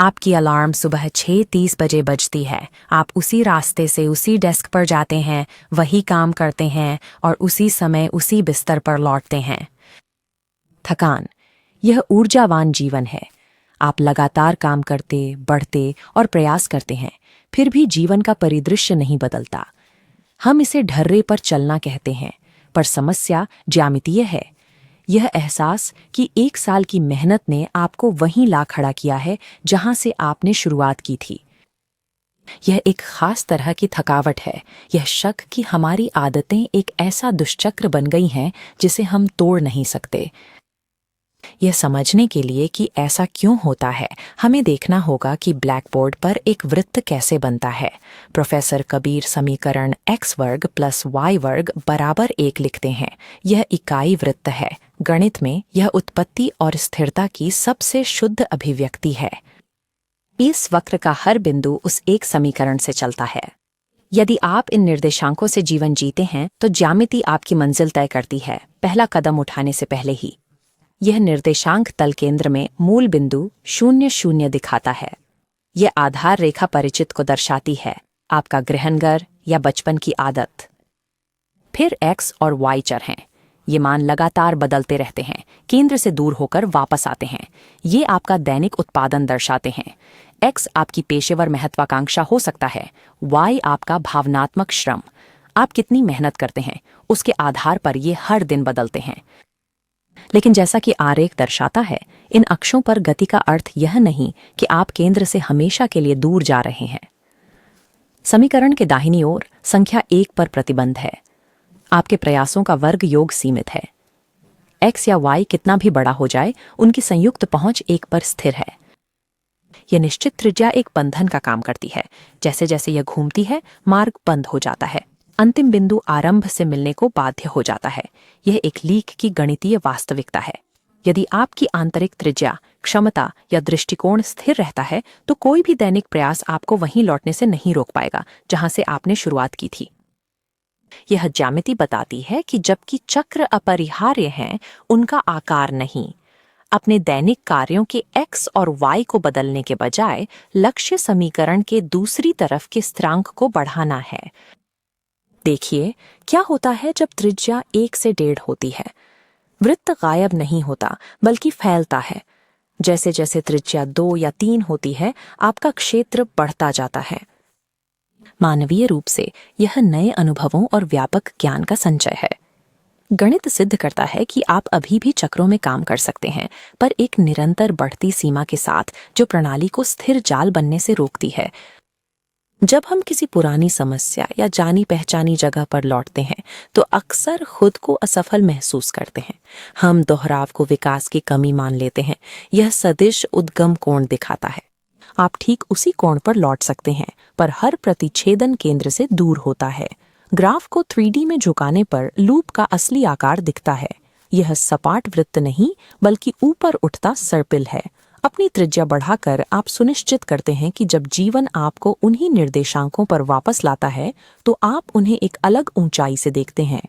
आपकी अलार्म सुबह 6:30 बजे बजती है। आप उसी रास्ते से उसी डेस्क पर जाते हैं, वही काम करते हैं और उसी समय उसी बिस्तर पर लौटते हैं। थकान, यह ऊर्जावान जीवन है। आप लगातार काम करते, बढ़ते और प्रयास करते हैं, फिर भी जीवन का परिदृश्य नहीं बदलता। हम इसे ढर्रे पर चलना कहते हैं, पर समस्या ज्यामितीय है। यह एहसास कि 1 साल की मेहनत ने आपको वहीं ला खड़ा किया है जहां से आपने शुरुआत की थी। यह एक खास तरह की थकावट है, यह शक कि हमारी आदतें एक ऐसा दुष्चक्र बन गई हैं जिसे हम तोड़ नहीं सकते। यह समझने के लिए कि ऐसा क्यों होता है, हमें देखना होगा कि ब्लैकबोर्ड पर एक वृत्त कैसे बनता है। प्रोफेसर कबीर समीकरण x वर्ग प्लस y वर्ग बराबर 1 लिखते हैं। यह इकाई वृत्त है। गणित में यह उत्पत्ति और स्थिरता की सबसे शुद्ध अभिव्यक्ति है। इस वक्र का हर बिंदु उस एक समीकरण से चलता है। यदि आप इन निर्देशांकों से जीवन जीते हैं तो ज्यामिति आपकी मंजिल तय करती है, पहला कदम उठाने से पहले ही। यह निर्देशांक तल केंद्र में मूल बिंदु 0 दिखाता है। यह आधार रेखा परिचित को दर्शाती है, आपका गृहनगर या बचपन की आदत। फिर x और y चर हैं। ये मान लगातार बदलते रहते हैं, केंद्र से दूर होकर वापस आते हैं। ये आपका दैनिक उत्पादन दर्शाते हैं। x आपकी पेशेवर महत्वाकांक्षा हो सकता है, y आपका भावनात्मक श्रम। आप कितनी मेहनत करते हैं, उसके आधार पर ये हर दिन बदलते हैं। लेकिन जैसा कि आरेख दर्शाता है, इन अक्षों पर गति का अर्थ यह नहीं कि आप केंद्र से हमेशा के लिए दूर जा रहे हैं। समीकरण के दाहिनी ओर संख्या 1 पर प्रतिबंध है। आपके प्रयासों का वर्ग योग सीमित है। x या y कितना भी बड़ा हो जाए, उनकी संयुक्त पहुंच 1 पर स्थिर है। यह निश्चित त्रिज्या एक बंधन का काम करती है। जैसे जैसे यह घूमती है, मार्ग बंद हो जाता है। अंतिम बिंदु आरंभ से मिलने को बाध्य हो जाता है। यह एक लीक की गणितीय वास्तविकता है। यदि आपकी आंतरिक त्रिज्या, क्षमता या दृष्टिकोण स्थिर रहता है तो कोई भी दैनिक प्रयास आपको वहीं लौटने से नहीं रोक पाएगा जहां से आपने शुरुआत की थी। यह ज्यामिति बताती है कि जबकि चक्र अपरिहार्य हैं, उनका आकार नहीं। अपने दैनिक कार्यों के x और y को बदलने के बजाय लक्ष्य समीकरण के दूसरी तरफ के स्थिरांक को बढ़ाना है। देखिए क्या होता है जब त्रिज्या 1 से 1.5 होती है। वृत्त गायब नहीं होता, बल्कि फैलता है। जैसे जैसे त्रिज्या 2 या 3 होती है, आपका क्षेत्र बढ़ता जाता है। मानवीय रूप से यह नए अनुभवों और व्यापक ज्ञान का संचय है। गणित सिद्ध करता है कि आप अभी भी चक्रों में काम कर सकते हैं, पर एक निरंतर बढ़ती सीमा के साथ जो प्रणाली को स्थिर जाल बनने से रोकती है। जब हम किसी पुरानी समस्या या जानी पहचानी जगह पर लौटते हैं तो अक्सर खुद को असफल महसूस करते हैं। हम दोहराव को विकास की कमी मान लेते हैं। यह सदिश उद्गम कोण दिखाता है। आप ठीक उसी कोण पर लौट सकते हैं, पर हर प्रतिच्छेदन केंद्र से दूर होता है। ग्राफ को 3D में झुकाने पर लूप का असली आकार दिखता है। यह सपाट वृत्त नहीं, बल्कि ऊपर उठता सर्पिल है। अपनी त्रिज्या बढ़ाकर आप सुनिश्चित करते हैं कि जब जीवन आपको उन्हीं निर्देशांकों पर वापस लाता है तो आप उन्हें एक अलग ऊंचाई से देखते हैं।